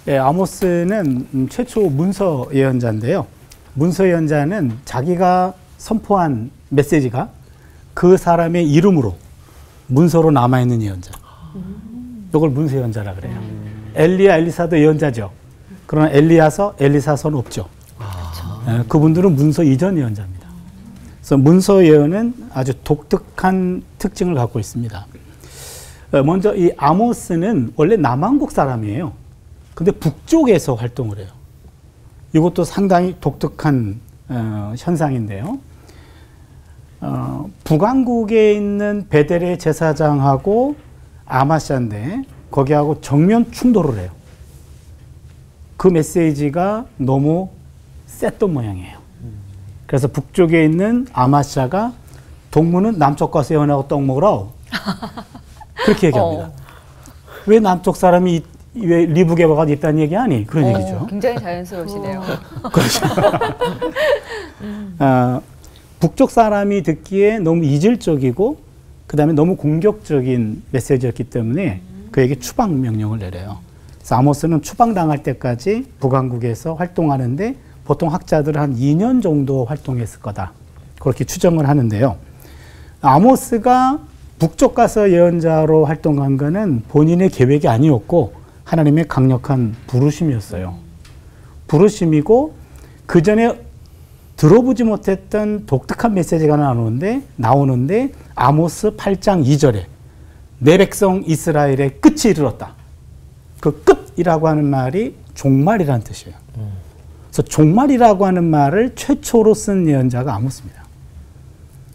예, 아모스는 최초 문서 예언자인데요. 문서 예언자는 자기가 선포한 메시지가 그 사람의 이름으로 문서로 남아있는 예언자. 이걸 문서 예언자라 그래요. 엘리야, 엘리사도 예언자죠. 그러나 엘리야서, 엘리사서는 없죠. 예, 그분들은 문서 이전 예언자입니다. 그래서 문서 예언은 아주 독특한 특징을 갖고 있습니다. 먼저 이 아모스는 원래 남한국 사람이에요. 근데 북쪽에서 활동을 해요. 이것도 상당히 독특한 현상인데요. 북왕국에 있는 베델의 제사장하고 아마샤인데 거기하고 정면 충돌을 해요. 그 메시지가 너무 셌던 모양이에요. 그래서 북쪽에 있는 아마샤가 동무는 남쪽 가서 예언하고 떡 먹으라. 그렇게 얘기합니다. 왜 남쪽 사람이 왜 리북에 와가 있다는 얘기 아니? 그런 얘기죠. 굉장히 자연스러우시네요. 그렇죠. 북쪽 사람이 듣기에 너무 이질적이고 그 다음에 너무 공격적인 메시지였기 때문에 그에게 추방 명령을 내려요. 그래서 아모스는 추방당할 때까지 북왕국에서 활동하는데 보통 학자들은 한 2년 정도 활동했을 거다. 그렇게 추정을 하는데요. 아모스가 북쪽 가서 예언자로 활동한 것은 본인의 계획이 아니었고 하나님의 강력한 부르심이었어요. 부르심이고 그 전에 들어보지 못했던 독특한 메시지가 나오는데 아모스 8장 2절에 내 백성 이스라엘의 끝이 이르렀다. 그 끝이라고 하는 말이 종말이라는 뜻이에요. 그래서 종말이라고 하는 말을 최초로 쓴 예언자가 아모스입니다.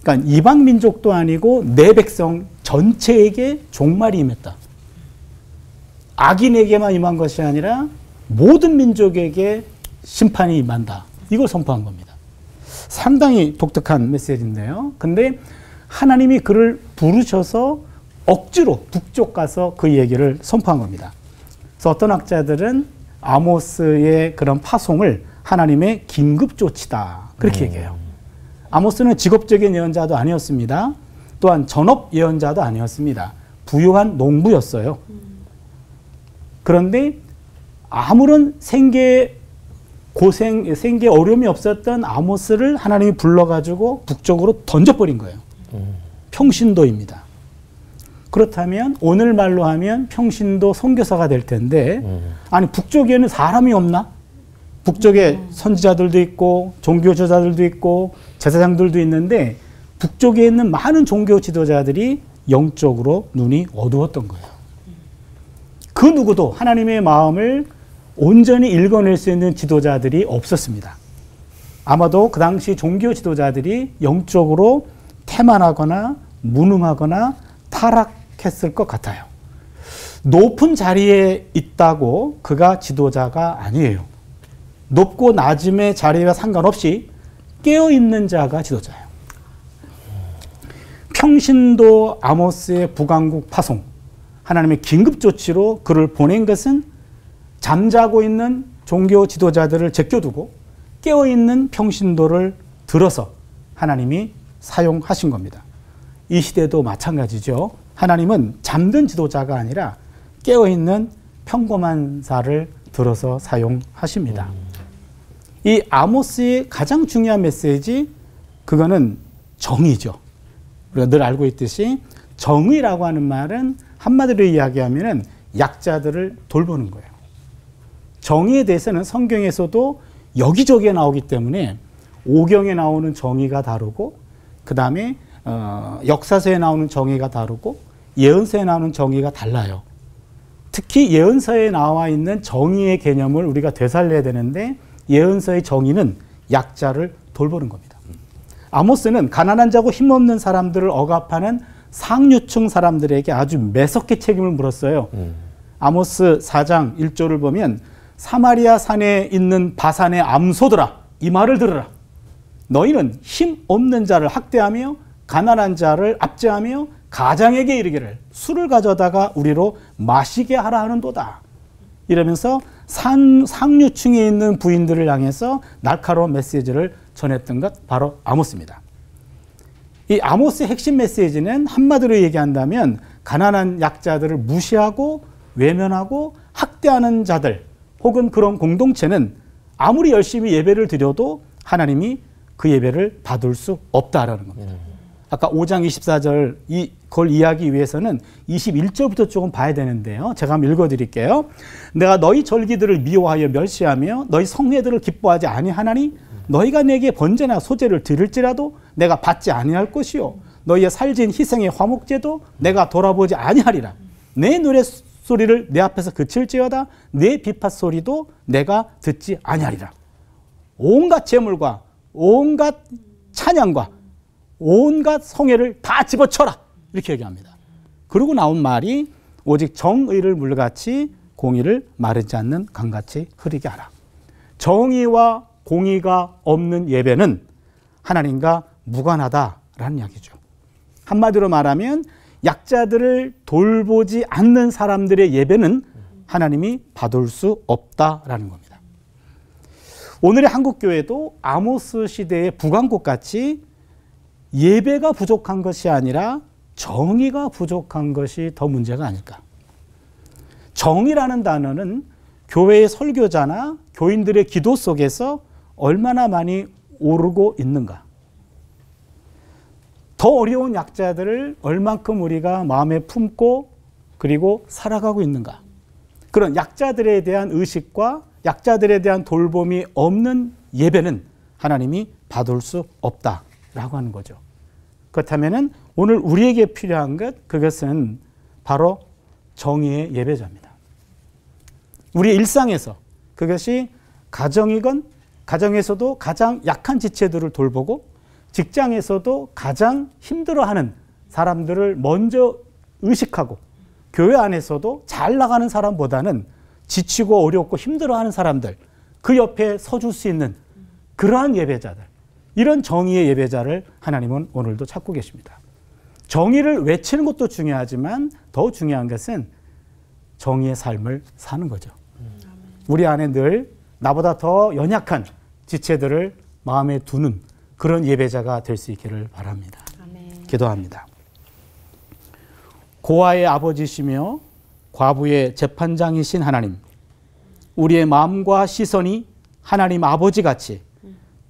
그러니까 이방 민족도 아니고 내 백성 전체에게 종말이 임했다. 악인에게만 임한 것이 아니라 모든 민족에게 심판이 임한다. 이걸 선포한 겁니다. 상당히 독특한 메시지인데요. 근데 하나님이 그를 부르셔서 억지로 북쪽 가서 그 얘기를 선포한 겁니다. 그래서 어떤 학자들은 아모스의 그런 파송을 하나님의 긴급 조치다. 그렇게 얘기해요. 아모스는 직업적인 예언자도 아니었습니다. 또한 전업 예언자도 아니었습니다. 부유한 농부였어요. 그런데 아무런 생계 어려움이 없었던 아모스를 하나님이 불러가지고 북쪽으로 던져버린 거예요. 평신도입니다. 그렇다면 오늘 말로 하면 평신도 선교사가 될 텐데 아니 북쪽에는 사람이 없나? 북쪽에 선지자들도 있고 종교 지도자들도 있고 제사장들도 있는데 북쪽에 있는 많은 종교 지도자들이 영적으로 눈이 어두웠던 거예요. 그 누구도 하나님의 마음을 온전히 읽어낼 수 있는 지도자들이 없었습니다. 아마도 그 당시 종교 지도자들이 영적으로 태만하거나 무능하거나 타락했을 것 같아요. 높은 자리에 있다고 그가 지도자가 아니에요. 높고 낮음의 자리와 상관없이 깨어있는 자가 지도자예요. 평신도 아모스의 북왕국 파송, 하나님의 긴급 조치로 그를 보낸 것은 잠자고 있는 종교 지도자들을 제껴두고 깨어있는 평신도를 들어서 하나님이 사용하신 겁니다. 이 시대도 마찬가지죠. 하나님은 잠든 지도자가 아니라 깨어있는 평범한 자를 들어서 사용하십니다. 이 아모스의 가장 중요한 메시지, 그거는 정의죠. 우리가 늘 알고 있듯이 정의라고 하는 말은 한마디로 이야기하면 약자들을 돌보는 거예요. 정의에 대해서는 성경에서도 여기저기에 나오기 때문에 오경에 나오는 정의가 다르고 그 다음에 역사서에 나오는 정의가 다르고 예언서에 나오는 정의가 달라요. 특히 예언서에 나와 있는 정의의 개념을 우리가 되살려야 되는데 예언서의 정의는 약자를 돌보는 겁니다. 아모스는 가난한 자고 힘없는 사람들을 억압하는 상류층 사람들에게 아주 매섭게 책임을 물었어요. 아모스 4장 1절을 보면 사마리아 산에 있는 바산의 암소들아 이 말을 들으라. 너희는 힘 없는 자를 학대하며 가난한 자를 압제하며 가장에게 이르기를 술을 가져다가 우리로 마시게 하라 하는도다. 이러면서 상류층에 있는 부인들을 향해서 날카로운 메시지를 전했던 것 바로 아모스입니다. 이 아모스의 핵심 메시지는 한마디로 얘기한다면 가난한 약자들을 무시하고 외면하고 학대하는 자들 혹은 그런 공동체는 아무리 열심히 예배를 드려도 하나님이 그 예배를 받을 수 없다라는 겁니다. 아까 5장 24절 그걸 이해하기 위해서는 21절부터 조금 봐야 되는데요. 제가 한번 읽어드릴게요. 내가 너희 절기들을 미워하여 멸시하며 너희 성회들을 기뻐하지 아니하나니 너희가 내게 번제나 소제를 드릴지라도 내가 받지 아니할 것이요 너희의 살진 희생의 화목제도 내가 돌아보지 아니하리라. 내 노랫소리를 내 앞에서 그칠지어다 내 비파 소리도 내가 듣지 아니하리라. 온갖 제물과 온갖 찬양과 온갖 성회를 다 집어쳐라 이렇게 얘기합니다. 그리고 나온 말이 오직 정의를 물같이 공의를 마르지 않는 강같이 흐르게 하라. 정의와 공의가 없는 예배는 하나님과 무관하다라는 이야기죠. 한마디로 말하면 약자들을 돌보지 않는 사람들의 예배는 하나님이 받을 수 없다라는 겁니다. 오늘의 한국교회도 아모스 시대의 북왕국같이 예배가 부족한 것이 아니라 정의가 부족한 것이 더 문제가 아닐까. 정의라는 단어는 교회의 설교자나 교인들의 기도 속에서 얼마나 많이 오르고 있는가. 더 어려운 약자들을 얼만큼 우리가 마음에 품고 그리고 살아가고 있는가. 그런 약자들에 대한 의식과 약자들에 대한 돌봄이 없는 예배는 하나님이 받을 수 없다라고 하는 거죠. 그렇다면 오늘 우리에게 필요한 그것은 바로 정의의 예배자입니다. 우리의 일상에서 그것이 가정이건 가정에서도 가장 약한 지체들을 돌보고 직장에서도 가장 힘들어하는 사람들을 먼저 의식하고 교회 안에서도 잘 나가는 사람보다는 지치고 어렵고 힘들어하는 사람들 그 옆에 서줄 수 있는 그러한 예배자들, 이런 정의의 예배자를 하나님은 오늘도 찾고 계십니다. 정의를 외치는 것도 중요하지만 더 중요한 것은 정의의 삶을 사는 거죠. 우리 안에 늘 나보다 더 연약한 지체들을 마음에 두는 그런 예배자가 될 수 있기를 바랍니다. 아멘. 기도합니다. 고아의 아버지시며 과부의 재판장이신 하나님, 우리의 마음과 시선이 하나님 아버지같이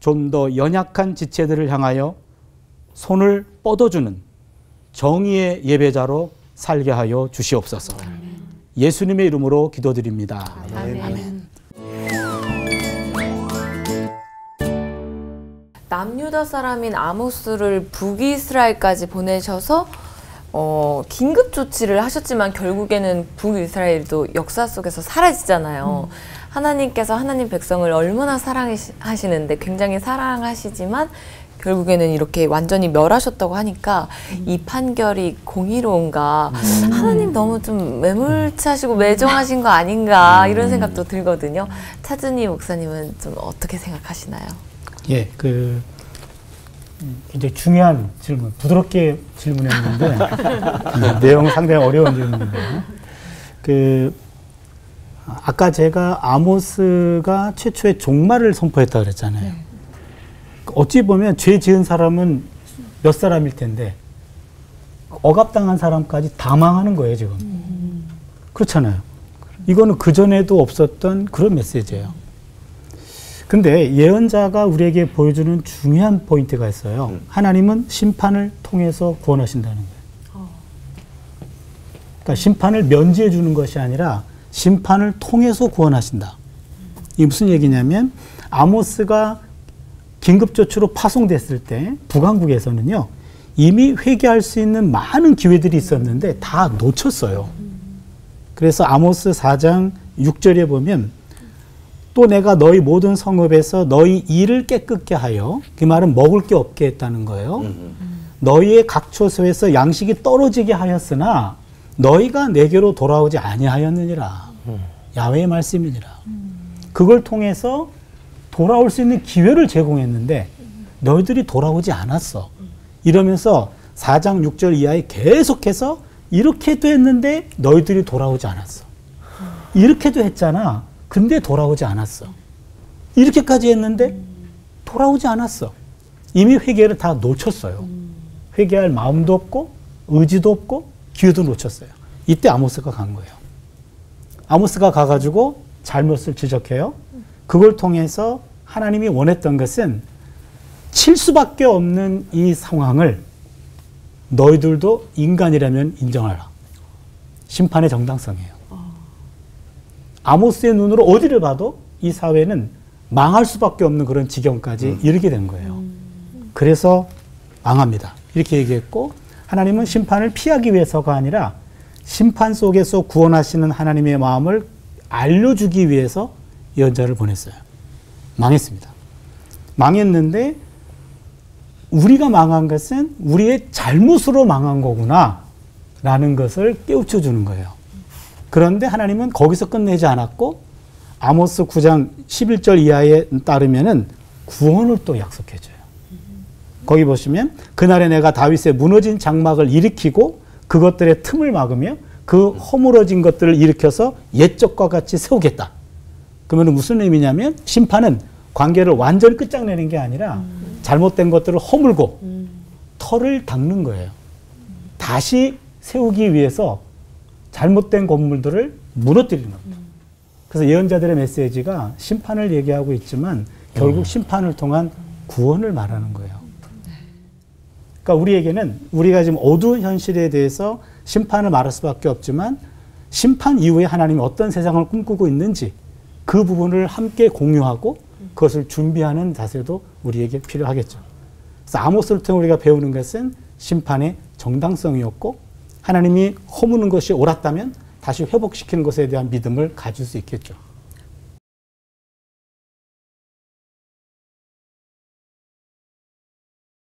좀 더 연약한 지체들을 향하여 손을 뻗어주는 정의의 예배자로 살게 하여 주시옵소서. 아멘. 예수님의 이름으로 기도드립니다. 아멘. 아멘. 남유다 사람인 아모스를 북이스라엘까지 보내셔서 긴급 조치를 하셨지만 결국에는 북이스라엘도 역사 속에서 사라지잖아요. 하나님께서 하나님 백성을 얼마나 사랑하시는데 굉장히 사랑하시지만 결국에는 이렇게 완전히 멸하셨다고 하니까 이 판결이 공의로운가, 하나님 너무 좀 매몰차시고 매정하신 거 아닌가 이런 생각도 들거든요. 차준희 목사님은 좀 어떻게 생각하시나요? 예, 굉장히 중요한 질문, 부드럽게 질문했는데 내용 상당히 어려운 질문인데요. 아까 제가 아모스가 최초의 종말을 선포했다 그랬잖아요. 어찌 보면 죄 지은 사람은 몇 사람일 텐데 억압당한 사람까지 다 망하는 거예요, 지금. 그렇잖아요. 이거는 그전에도 없었던 그런 메시지예요. 근데 예언자가 우리에게 보여주는 중요한 포인트가 있어요. 하나님은 심판을 통해서 구원하신다는 거예요. 그러니까 심판을 면제해 주는 것이 아니라 심판을 통해서 구원하신다. 이게 무슨 얘기냐면 아모스가 긴급조치로 파송됐을 때 북왕국에서는요, 이미 회개할 수 있는 많은 기회들이 있었는데 다 놓쳤어요. 그래서 아모스 4장 6절에 보면 또 내가 너희 모든 성읍에서 너희 이를 깨끗게 하여, 그 말은 먹을 게 없게 했다는 거예요. 너희의 각 처소에서 양식이 떨어지게 하였으나 너희가 내게로 돌아오지 아니하였느니라. 야훼의 말씀이니라. 그걸 통해서 돌아올 수 있는 기회를 제공했는데 너희들이 돌아오지 않았어. 이러면서 4장 6절 이하에 계속해서 이렇게도 했는데 너희들이 돌아오지 않았어. 이렇게도 했잖아. 근데 돌아오지 않았어. 이렇게까지 했는데 돌아오지 않았어. 이미 회개를 다 놓쳤어요. 회개할 마음도 없고 의지도 없고 기회도 놓쳤어요. 이때 아모스가 간 거예요. 아모스가 가가지고 잘못을 지적해요. 그걸 통해서 하나님이 원했던 것은 칠 수밖에 없는 이 상황을 너희들도 인간이라면 인정하라. 심판의 정당성이에요. 아모스의 눈으로 어디를 봐도 이 사회는 망할 수밖에 없는 그런 지경까지 이르게 된 거예요. 그래서 망합니다. 이렇게 얘기했고, 하나님은 심판을 피하기 위해서가 아니라 심판 속에서 구원하시는 하나님의 마음을 알려주기 위해서 예언자를 보냈어요. 망했습니다. 망했는데 우리가 망한 것은 우리의 잘못으로 망한 거구나 라는 것을 깨우쳐 주는 거예요. 그런데 하나님은 거기서 끝내지 않았고 아모스 9장 11절 이하에 따르면은 구원을 또 약속해 줘요. 거기 보시면 그날에 내가 다윗의 무너진 장막을 일으키고 그것들의 틈을 막으며 그 허물어진 것들을 일으켜서 옛적과 같이 세우겠다. 그러면 무슨 의미냐면 심판은 관계를 완전히 끝장내는 게 아니라 잘못된 것들을 허물고 털을 닦는 거예요. 다시 세우기 위해서 잘못된 건물들을 무너뜨리는 겁니다. 그래서 예언자들의 메시지가 심판을 얘기하고 있지만 결국 심판을 통한 구원을 말하는 거예요. 그러니까 우리에게는 우리가 지금 어두운 현실에 대해서 심판을 말할 수밖에 없지만 심판 이후에 하나님이 어떤 세상을 꿈꾸고 있는지 그 부분을 함께 공유하고 그것을 준비하는 자세도 우리에게 필요하겠죠. 그래서 아모스를 통해 우리가 배우는 것은 심판의 정당성이었고 하나님이 허무는 것이 옳았다면 다시 회복시키는 것에 대한 믿음을 가질 수 있겠죠.